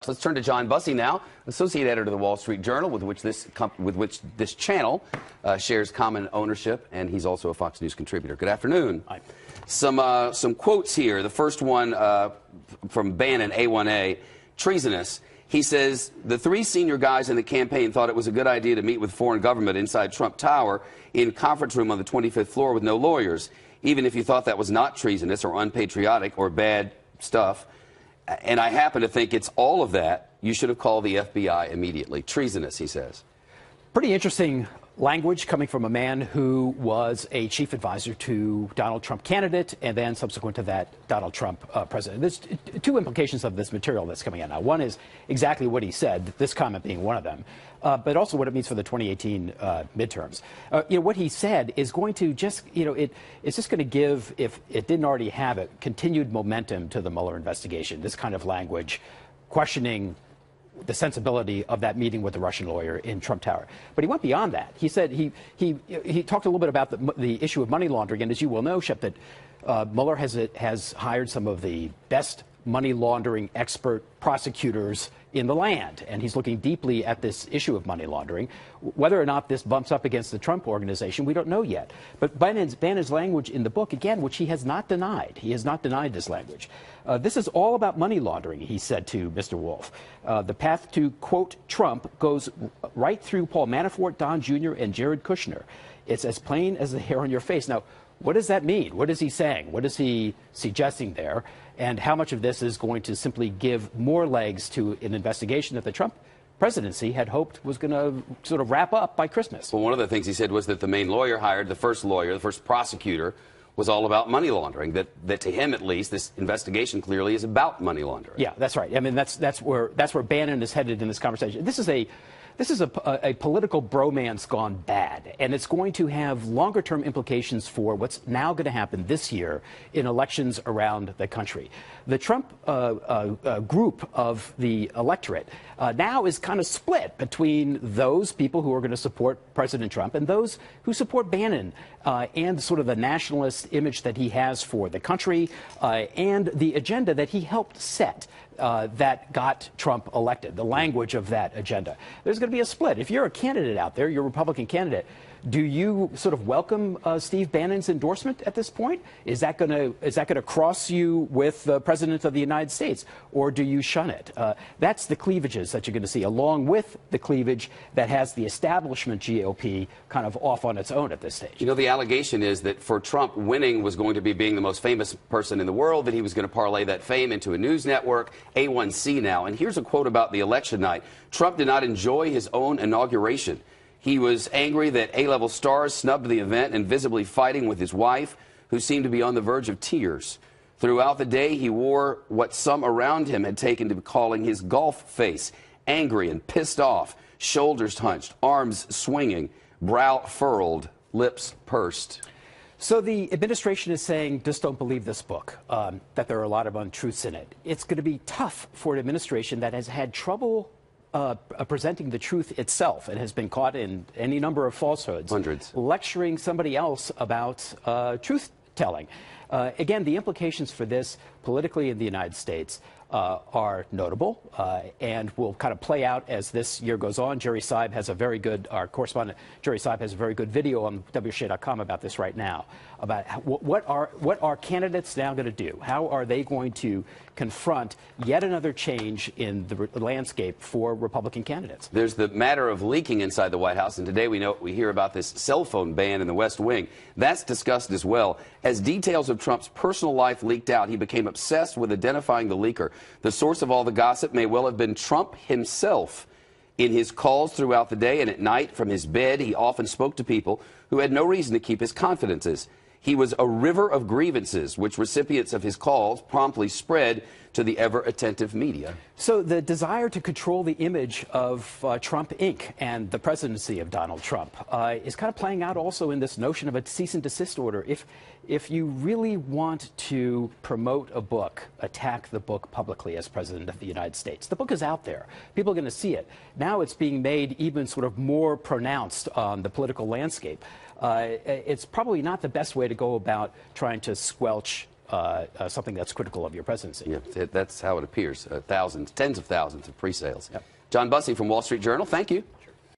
starts. Let's turn to John Bussey now, associate editor of the Wall Street Journal, with which this channel shares common ownership, and he's also a Fox News contributor. Good afternoon. Hi. Some quotes here. The first one from Bannon, A1A, treasonous. He says, the three senior guys in the campaign thought it was a good idea to meet with foreign government inside Trump Tower in conference room on the 25th floor with no lawyers. Even if you thought that was not treasonous or unpatriotic or bad stuff, and I happen to think it's all of that, you should have called the FBI immediately. Treasonous, he says. Pretty interesting language coming from a man who was a chief advisor to Donald Trump candidate and then subsequent to that Donald Trump president. There's two implications of this material that's coming out now. One is exactly what he said, this comment being one of them, but also what it means for the 2018 midterms. What he said is going to just, it's just going to give, if it didn't already have it, continued momentum to the Mueller investigation. This kind of language questioning the sensibility of that meeting with the Russian lawyer in Trump Tower. But he went beyond that. He said he talked a little bit about the issue of money laundering, and as you well know, Shep, that Mueller has hired some of the best money laundering expert prosecutors in the land, and he's looking deeply at this issue of money laundering. Whether or not this bumps up against the Trump organization, we don't know yet. But Bannon's language in the book, again, which he has not denied. He has not denied this language. This is all about money laundering, he said to Mr. Wolf. The path to, quote, Trump goes right through Paul Manafort, Don Jr., and Jared Kushner. It's as plain as the hair on your face. Now, what does that mean? What is he saying? What is he suggesting there? And how much of this is going to simply give more legs to an investigation that the Trump presidency had hoped was going to sort of wrap up by Christmas? Well, one of the things he said was that the main lawyer hired, the first prosecutor, was all about money laundering, that to him at least, this investigation clearly is about money laundering. Yeah, that's right. I mean, that's where Bannon is headed in this conversation. This is a political bromance gone bad, and it's going to have longer-term implications for what's now going to happen this year in elections around the country. The Trump group of the electorate now is kind of split between those people who are going to support President Trump and those who support Bannon and sort of the nationalist image that he has for the country and the agenda that he helped set. That got Trump elected, the language of that agenda. There's going to be a split. If you're a candidate out there, you're a Republican candidate, do you sort of welcome Steve Bannon's endorsement at this point? Is that going to cross you with the President of the United States, or do you shun it? That's the cleavages that you're going to see, along with the cleavage that has the establishment GOP kind of off on its own at this stage. You know, the allegation is that for Trump, winning was going to be being the most famous person in the world, that he was going to parlay that fame into a news network, A1C now. And here's a quote about the election night. Trump did not enjoy his own inauguration. He was angry that A-level stars snubbed the event and visibly fighting with his wife, who seemed to be on the verge of tears. Throughout the day, he wore what some around him had taken to be calling his golf face, angry and pissed off, shoulders hunched, arms swinging, brow furrowed, lips pursed. So the administration is saying, just don't believe this book, that there are a lot of untruths in it. It's going to be tough for an administration that has had trouble presenting the truth itself and has been caught in any number of falsehoods. Hundreds. Lecturing somebody else about truth-telling. Again, the implications for this politically in the United States are notable and will kind of play out as this year goes on. Jerry Seib has a very good, our correspondent Jerry Seib has a very good video on WSHA.com about this right now, about what are candidates now going to do? How are they going to confront yet another change in the landscape for Republican candidates? There's the matter of leaking inside the White House, and today we hear about this cell phone ban in the West Wing. That's discussed as well. As details of Trump's personal life leaked out, he became obsessed with identifying the leaker. The source of all the gossip may well have been Trump himself. In his calls throughout the day and at night from his bed, he often spoke to people who had no reason to keep his confidences. He was a river of grievances, which recipients of his calls promptly spread to the ever-attentive media. So the desire to control the image of Trump, Inc. and the presidency of Donald Trump is kind of playing out also in this notion of a cease and desist order. If you really want to promote a book, attack the book publicly as President of the United States, the book is out there. People are going to see it. Now it's being made even sort of more pronounced on the political landscape. It's probably not the best way to go about trying to squelch something that's critical of your presidency. Yeah, that's how it appears. Thousands, tens of thousands of pre-sales. Yep. John Bussey from Wall Street Journal, thank you.